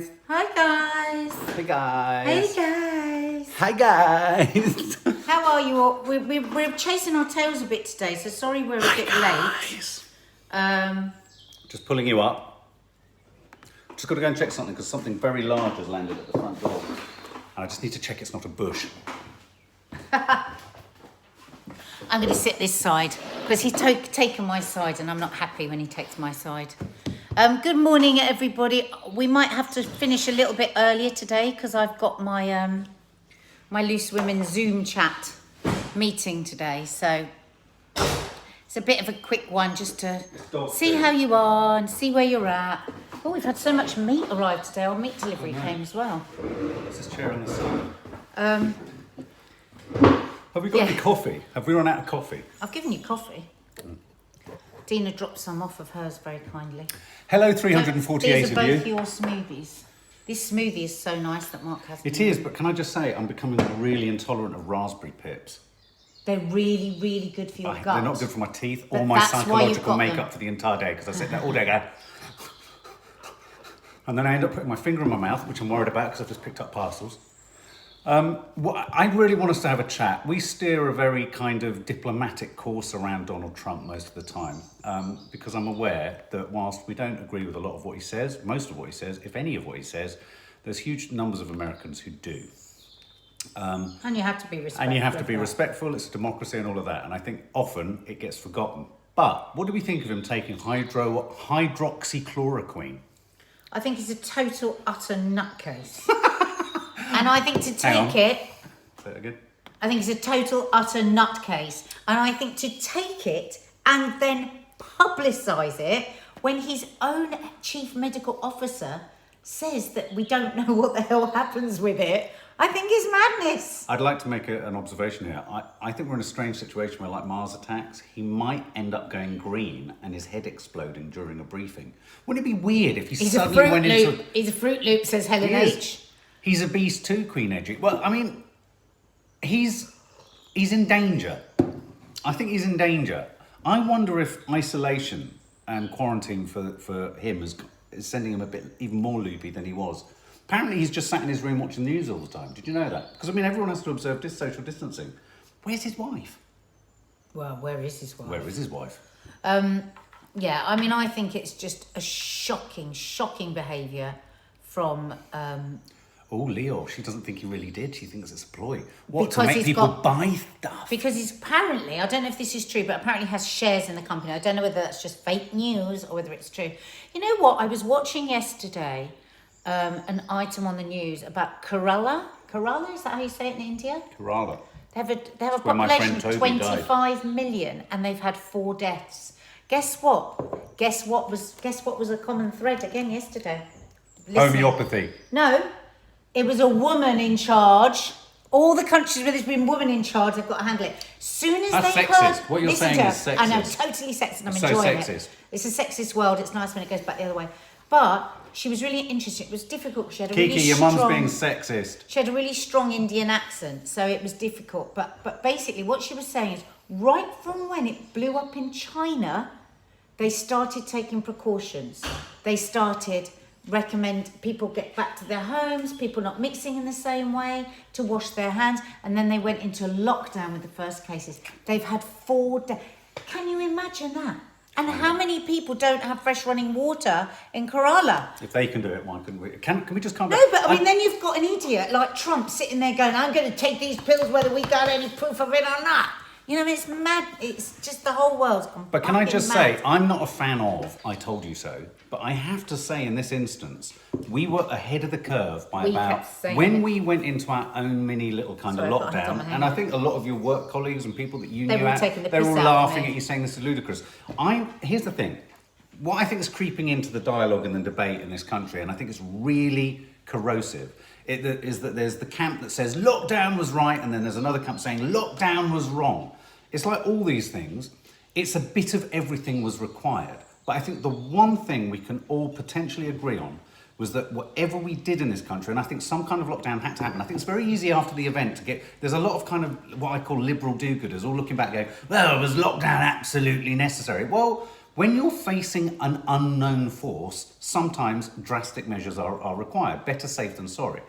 guys. Hi guys. Hey guys. Hey guys. Hi guys. How are you all? We're chasing our tails a bit today, so sorry we're a bit late. Just pulling you up. Just got to go and check something because something very large has landed at the front door. And I just need to check it's not a bush. I'm going to sit this side because he's taken my side and I'm not happy when he takes my side. Good morning, everybody. We might have to finish a little bit earlier today because I've got my my Loose Women Zoom chat meeting today. So it's a bit of a quick one just to see how you are and see where you're at. Oh, we've had so much meat arrive today. Our meat delivery came as well. What's this chair on the side? Have we got any coffee? Have we run out of coffee? I've given you coffee. Dina dropped some off of hers very kindly. Hello, 348 These are of you. both your smoothies. This smoothie is so nice that Mark has. It is, but can I just say, I'm becoming really intolerant of raspberry pips. They're really, really good for your gut. They're not good for my teeth But or my that's why you've psychological got makeup them. for the entire day because I sit there all day going. And then I end up putting my finger in my mouth, which I'm worried about because I've just picked up parcels. I really want us to have a chat. We steer a very kind of diplomatic course around Donald Trump most of the time because I'm aware that whilst we don't agree with a lot of what he says, most of what he says, if any of what he says, there's huge numbers of Americans who do. And you have to be respectful. And you have to be respectful, it's a democracy and all of that. And I think often it gets forgotten. But what do we think of him taking hydroxychloroquine? I think he's a total, utter nutcase. And I think to take it... Say it again. I think he's a total, utter nutcase. And I think to take it and then publicise it when his own chief medical officer says that we don't know what the hell happens with it, I think is madness. I'd like to make an observation here. I think we're in a strange situation where, like Mars attacks, he might end up going green and his head exploding during a briefing. Wouldn't it be weird if he suddenly went into... He's a Fruit Loop, says Helen H. He's a beast too, Queen Edgy. Well, I mean, he's in danger. I think he's in danger. I wonder if isolation and quarantine for him is sending him a bit even more loopy than he was. Apparently, he's just sat in his room watching the news all the time. Did you know that? Because, I mean, everyone has to observe this social distancing. Where's his wife? Well, where is his wife? Where is his wife? Yeah, I mean, I think it's just a shocking behaviour from... Oh, Leo, she doesn't think he really did. She thinks it's a ploy. What, because to make people buy stuff? Because he's apparently, I don't know if this is true, but apparently has shares in the company. I don't know whether that's just fake news or whether it's true. You know what? I was watching yesterday an item on the news about Kerala. Kerala, is that how you say it in India? Kerala. They have a population of 25 million and they've had 4 deaths. Guess what? Guess what was a common thread again yesterday? Listen. Homeopathy. No. It was a woman in charge. All the countries where there's been women in charge, they've got to handle it. Soon as That's they sexist. heard... What you're saying is sexist. I know, totally sexist. I'm so enjoying sexist. it. It's a sexist world. It's nice when it goes back the other way. But she was really interesting. It was difficult. She had a Kiki, really your strong... mum's being sexist. She had a really strong Indian accent, so it was difficult. But basically what she was saying is, right from when it blew up in China, they started taking precautions. They started... recommend people get back to their homes, people not mixing in the same way, to wash their hands, and then they went into lockdown with the first cases. They've had 4 days. Can you imagine that? And how many people don't have fresh running water in Kerala? If they can do it, why couldn't we? Can we just calm down? No, but I mean, then you've got an idiot like Trump sitting there going, I'm going to take these pills whether we got any proof of it or not. You know, it's mad. It's just the whole world's gone. But can I just mad. say, I'm not a fan of I Told You So, but I have to say in this instance, we were ahead of the curve by when we went into our own mini little kind of lockdown, and I think a lot of your work colleagues and people that you knew they were all laughing at you saying this is ludicrous. Here's the thing. What I think is creeping into the dialogue and the debate in this country, and I think it's really corrosive, is that there's the camp that says lockdown was right, and then there's another camp saying lockdown was wrong. It's like all these things, it's a bit of everything was required. But I think the one thing we can all potentially agree on was that whatever we did in this country, and I think some kind of lockdown had to happen. I think it's very easy after the event to get, there's a lot of kind of what I call liberal do-gooders all looking back going, well, was lockdown absolutely necessary? Well, When you're facing an unknown force, sometimes drastic measures are required. Better safe than sorry.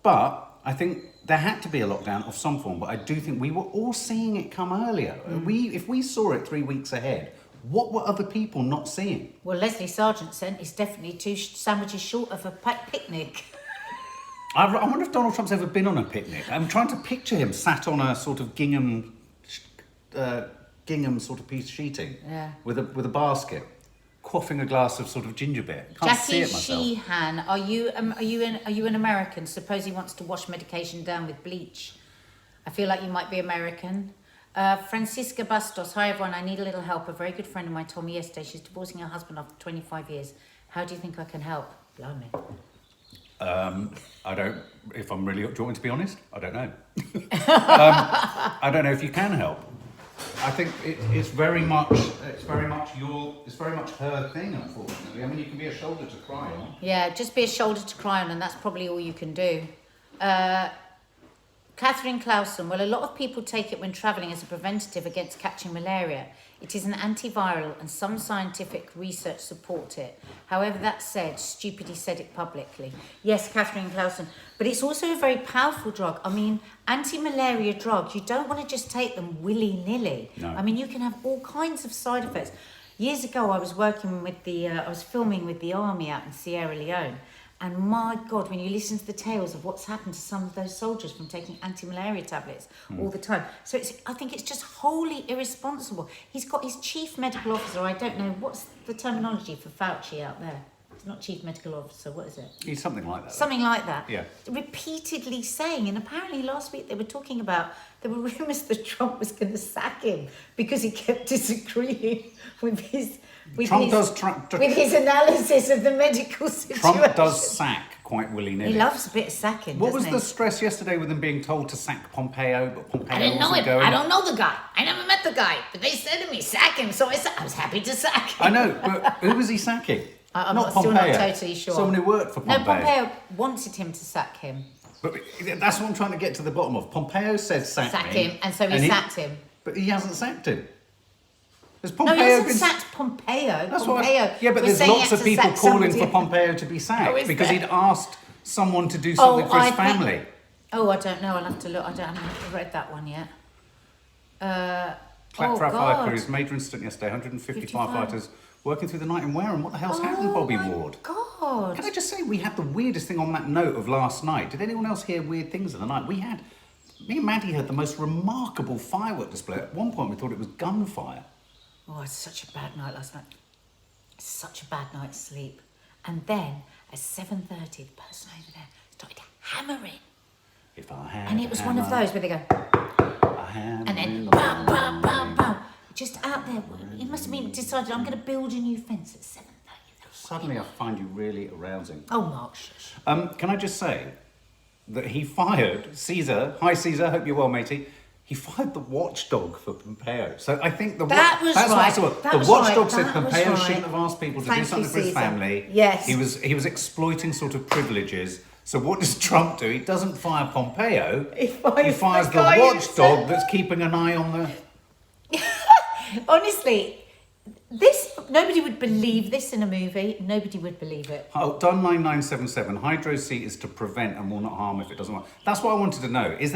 But I think there had to be a lockdown of some form, but I do think we were all seeing it come earlier. If we saw it 3 weeks ahead, what were other people not seeing? Well, Leslie Sargent said it's definitely 2 sandwiches short of a picnic. I wonder if Donald Trump's ever been on a picnic. I'm trying to picture him sat on a sort of gingham sort of piece of sheeting with a basket, quaffing a glass of sort of ginger beer. Can't see Jackie it myself. Sheehan, are you an American? Suppose he wants to wash medication down with bleach. I feel like you might be American. Francisca Bastos, hi everyone, I need a little help. A very good friend of mine told me yesterday she's divorcing her husband after 25 years. How do you think I can help? Blimey. I don't, if I'm really, do you want me to be honest? I don't know. I don't know if you can help. I think it's very much her thing, unfortunately. I mean, you can be a shoulder to cry on. Yeah, just be a shoulder to cry on, and that's probably all you can do. Catherine Clausen, well, a lot of people take it when travelling as a preventative against catching malaria. It is an antiviral and some scientific research support it. However, that said, stupidly said it publicly. Yes, Catherine Clausen, but it's also a very powerful drug. I mean, anti-malaria drugs, you don't want to just take them willy-nilly. No. I mean, you can have all kinds of side effects. Years ago, I was filming with the army out in Sierra Leone. And my God, when you listen to the tales of what's happened to some of those soldiers from taking anti-malaria tablets all the time. So I think it's just wholly irresponsible. He's got his chief medical officer, I don't know, what's the terminology for Fauci out there? It's not chief medical officer, what is it? He's something like that. Something like that. Yeah. Repeatedly saying, and apparently last week they were talking about, there were rumours that Trump was going to sack him because he kept disagreeing with his analysis of the medical situation. Trump does sack quite willy-nilly. He loves a bit of sacking, What was doesn't the he? stress yesterday with him being told to sack Pompeo, but Pompeo I didn't know wasn't him. going? I don't know the guy. I never met the guy. But they said to me, sack him. So I was happy to sack him. I know, but who was he sacking? I'm not still Pompeo. not totally sure. Someone who worked for Pompeo. No, Pompeo wanted him to sack him. But that's what I'm trying to get to the bottom of. Pompeo said sack him, and so he sacked him. But he hasn't sacked him. Has No, Pompeo he hasn't been... sacked Pompeo. That's Pompeo what yeah, but was there's saying he lots had of to people sack calling somebody. for Pompeo to be sacked is because there? he'd asked someone to do something for his family. I don't know. I'll have to look. I haven't read that one yet. Clap for our God. fire crews. Major incident yesterday. 150 55. firefighters working through the night in Wareham. What the hell's happened, Bobby Ward? God. Can I just say, we had the weirdest thing on that note of last night. Did anyone else hear weird things in the night? Me and Maddie had the most remarkable firework display. At one point, we thought it was gunfire. Oh, it's such a bad night last night. Such a bad night's sleep. And then at 7:30, the person over there started hammering. If I had And it was one of those where they go, and then bam, bam, bam, bam. Just out there. He must have been decided, I'm going to build a new fence at 7:30. Suddenly, I find you really arousing. Oh, Mark, shush. Can I just say that he fired Caesar? Hi, Caesar. Hope you're well, matey. He fired the watchdog for Pompeo. So I think the watchdog said Pompeo shouldn't have asked people to do something for his family. Yes. He was exploiting sort of privileges. So what does Trump do? He doesn't fire Pompeo. He fires the watchdog that's keeping an eye on the... Honestly, nobody would believe this in a movie. Nobody would believe it. Oh, done 9977. Hydro-C is to prevent and will not harm if it doesn't work. That's what I wanted to know. It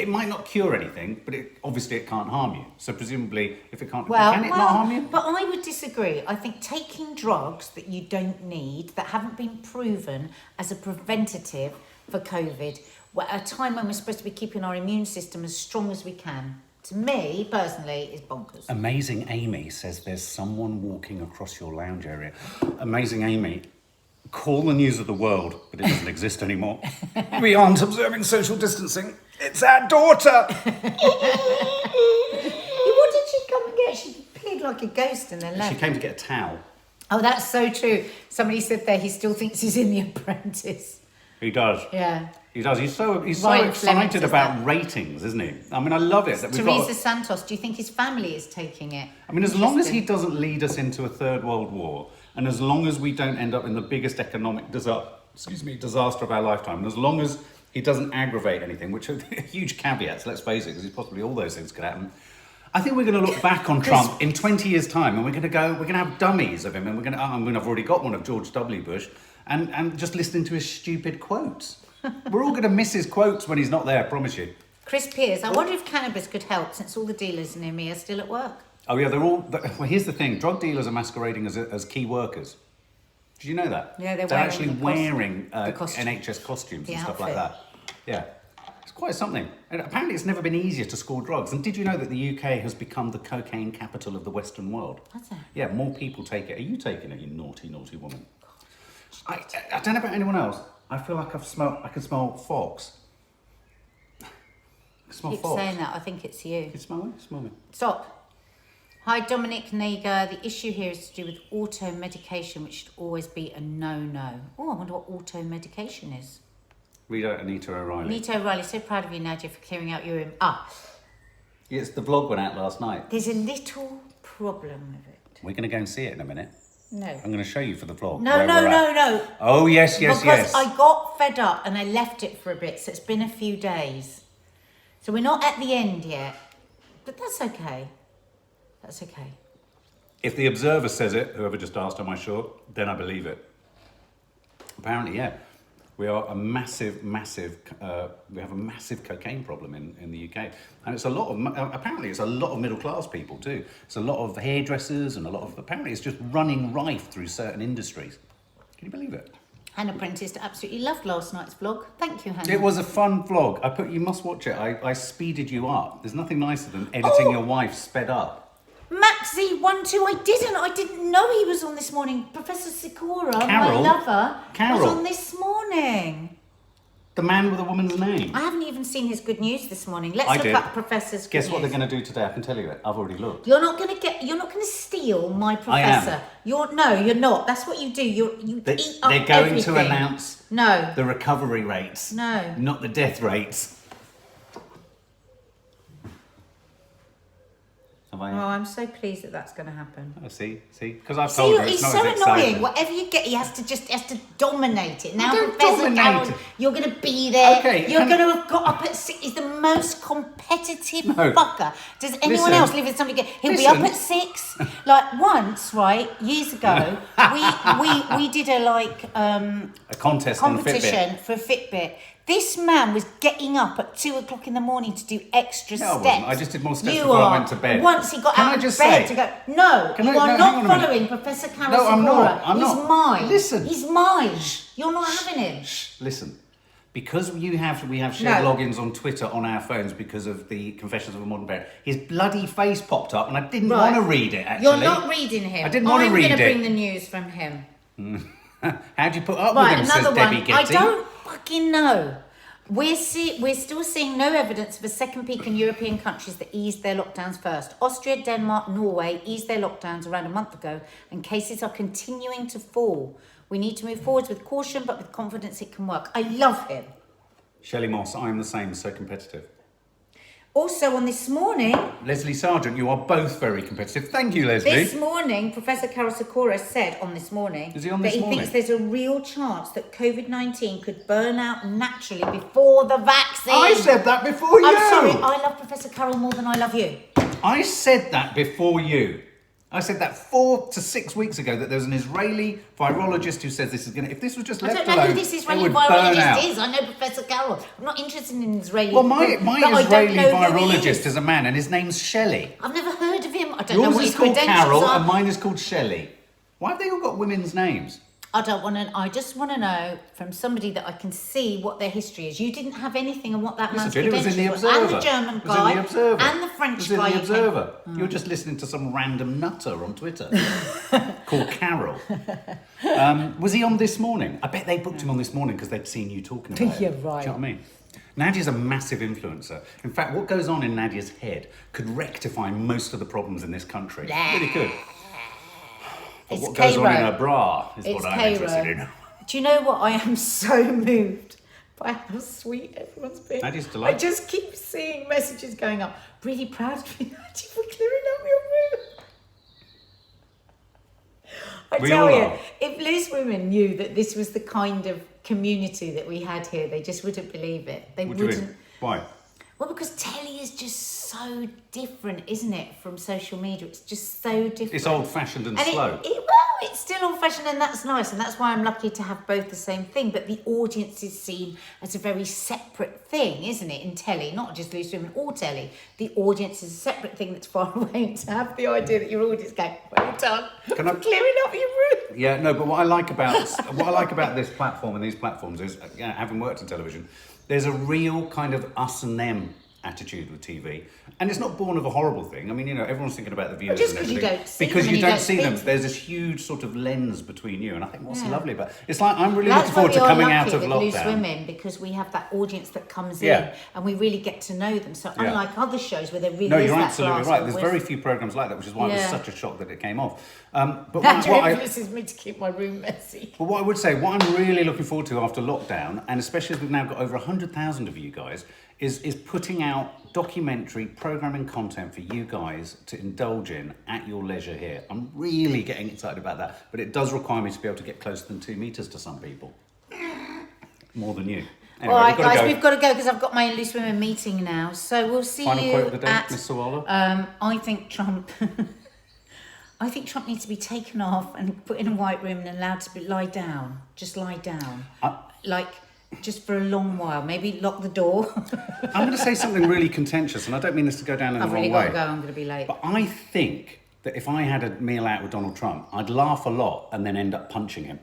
might not cure anything, but obviously it can't harm you. So presumably, if it can't, can it not harm you? But I would disagree. I think taking drugs that you don't need, that haven't been proven as a preventative for COVID, at a time when we're supposed to be keeping our immune system as strong as we can, to me, personally, is bonkers. Amazing Amy says there's someone walking across your lounge area. Amazing Amy, call the news of the world, but it doesn't exist anymore. We aren't observing social distancing. It's our daughter. What did she come and get? She appeared like a ghost and then left. She came to get a towel. Oh, that's so true. Somebody said there he still thinks he's in The Apprentice. He does. Yeah. He does. He's so Ryan Fleming excited says about that. ratings, isn't he? I mean, I love it. That we've Teresa Santos, do you think his family is taking it? I mean, as long as he doesn't lead us into a third world war, and as long as we don't end up in the biggest economic disaster of our lifetime, and as long as he doesn't aggravate anything, which are huge caveats, let's face it, because possibly all those things could happen. I think we're going to look back on Trump in 20 years' time, and we're going to have dummies of him, and I've already got one of George W. Bush, and just listening to his stupid quotes. We're all going to miss his quotes when he's not there, I promise you. Chris Pearce, I wonder if cannabis could help, since all the dealers near me are still at work. Oh yeah, well, here's the thing, drug dealers are masquerading as key workers. Did you know that? Yeah, they're actually wearing NHS costumes and stuff like that. Yeah. It's quite something. And apparently it's never been easier to score drugs. And did you know that the UK has become the cocaine capital of the Western world? What's that? Yeah, more people take it. Are you taking it, you naughty, naughty woman? I don't know about anyone else. I feel like I can smell fox. I can smell Keep fox. saying that, I think it's you. You smell me? Smell me. Stop. Hi, Dominic Nager. The issue here is to do with auto-medication, which should always be a no-no. Oh, I wonder what auto-medication is. Read out Anita O'Reilly. Anita O'Reilly, so proud of you, Nadia, for clearing out your room. Yes, the vlog went out last night. There's a little problem with it. We're going to go and see it in a minute. No. I'm going to show you for the vlog. No. Oh, yes. Because I got fed up and I left it for a bit, so it's been a few days. So we're not at the end yet, but that's okay. That's okay. If the Observer says it, whoever just asked, am I sure? Then I believe it. Apparently, yeah. We are a massive, we have a massive cocaine problem in the UK. And it's apparently it's a lot of middle class people too. It's a lot of hairdressers and apparently it's just running rife through certain industries. Can you believe it? Hannah Prentice absolutely loved last night's vlog. Thank you, Hannah. It was a fun vlog. You must watch it. I speeded you up. There's nothing nicer than editing your wife sped up. Maxi12, I didn't know he was on this morning. Professor Sikora, Carol, my lover, Carol, was on this morning. The man with a woman's name. I haven't even seen his good news this morning. Let's look up Professor's good news. Guess what they're going to do today? I can tell you it. I've already looked. You're not going to steal my professor. You're not. That's what you do. You eat up They're going everything. to announce the recovery rates. No. Not the death rates. Oh, I'm so pleased that that's going to happen. Oh, see, because I've told her it's not so as exciting. annoying. Whatever you get, he has to dominate it. Now, Professor Carol, you're going to be there. Okay, you're going to have got up at 6. He's the most competitive fucker. Does anyone else live with somebody? He'll be up at 6. Like once, right, years ago, we did a contest competition for a Fitbit. This man was getting up at 2 o'clock in the morning to do extra steps. I wasn't. I just did more steps before I went to bed. Once he got out of bed to go, no, you are not following Professor Carol Sikora. I'm not. He's mine. Listen. He's mine. You're not having him. Listen. Because we have shared logins on Twitter on our phones because of the Confessions of a Modern Parent, his bloody face popped up and I didn't want to read it, actually. You're not reading him. I didn't want to read it. I'm going to bring the news from him. How'd you put up with him, says Debbie Getty. I don't fucking know. We're still seeing no evidence of a second peak in European countries that eased their lockdowns first. Austria, Denmark, Norway eased their lockdowns around a month ago, and cases are continuing to fall. We need to move forwards with caution, but with confidence it can work. I love him. Shelley Moss, I'm the same, so competitive. Also on This Morning... Leslie Sargent, you are both very competitive. Thank you, Leslie. This morning, Professor Carol Sikora said on This Morning... Is he on This Morning? That he thinks there's a real chance that COVID-19 could burn out naturally before the vaccine. I said that before you. I'm sorry, I love Professor Carol more than I love you. I said that before you. I said that 4 to 6 weeks ago that there's an Israeli virologist who says this is going to... If this was just left alone, I don't know who this Israeli virologist is. I know Professor Carol. I'm not interested in Israeli... Well, my Israeli virologist is a man and his name's Shelley. I've never heard of him. I don't know what his credentials are. Yours is called Carol and mine is called Shelley. Why have they all got women's names? I just want to know from somebody that I can see what their history is. You didn't have anything on what that man's credentials was. And the German guy, and the French guy. It was in the Observer. You're just listening to some random nutter on Twitter called Carol. Was he on This Morning? I bet they booked him on This Morning because they'd seen you talking about it. Yeah, right. Do you know what I mean? Nadia's a massive influencer. In fact, what goes on in Nadia's head could rectify most of the problems in this country. Really could. But what goes on in her bra is what I'm interested in. Do you know what? I am so moved by how sweet everyone's been. Nadia's delightful. I just keep seeing messages going up. Really proud of you, Nadia, for clearing up your room. I tell you, if Liz women knew that this was the kind of community that we had here, they just wouldn't believe it. They wouldn't. Why? Well, because telly is just so different, isn't it, from social media? It's just so different. It's old-fashioned and slow. Well, it's still old-fashioned, and that's nice, and that's why I'm lucky to have both the same thing. But the audience is seen as a very separate thing, isn't it, in telly? Not just Loose Women or telly. The audience is a separate thing that's far away. To have the idea that your audience go, well done, for clearing up your room. Yeah, no, but what I like about this platform and these platforms is, having worked in television, there's a real kind of us and them attitude with TV, and it's not born of a horrible thing. I mean, everyone's thinking about the viewers, just and because everything. you don't see them, There's this huge sort of lens between you, and I think what's lovely about it's like I'm really looking forward to coming out of lockdown. Loose Women, because we have that audience that comes in, and we really get to know them. So unlike other shows where there really no, is you're that absolutely glass right. There's very few programs like that, which is why it was such a shock that it came off. But that influences me to keep my room messy. But what I would say, what I'm really looking forward to after lockdown, and especially as we've now got over 100,000 of you guys, is putting out documentary programming content for you guys to indulge in at your leisure here. I'm really getting excited about that, but it does require me to be able to get closer than 2 meters to some people. More than you. Anyway, all right, guys, we've got to go because I've got my Loose Women meeting now. So we'll see Final you quote of the day, at... Miss Sawalha? I think Trump... I think Trump needs to be taken off and put in a white room and allowed to lie down. Just lie down. Just for a long while. Maybe lock the door. I'm going to say something really contentious, and I don't mean this to go down in the wrong way. I've really got to go. I'm going to be late. But I think that if I had a meal out with Donald Trump, I'd laugh a lot and then end up punching him.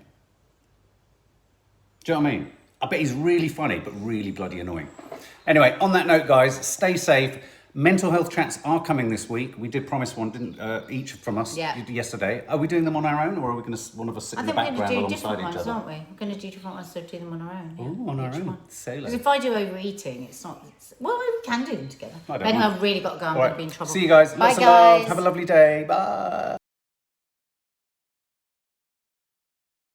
Do you know what I mean? I bet he's really funny, but really bloody annoying. Anyway, on that note, guys, stay safe. Mental health chats are coming this week. We did promise one, didn't each from us yesterday. Are we doing them on our own, or are we going to one of us sit in the background alongside each other? Aren't we? We're going to do different ones, so do them on our own. Yeah. Ooh, on our own. Because if I do overeating, it's not. Well, we can do them together. I don't anyway, mind. I've really got to go. I'm going to be in trouble. See you guys. Bye, Lots of guys. love. Have a lovely day. Bye.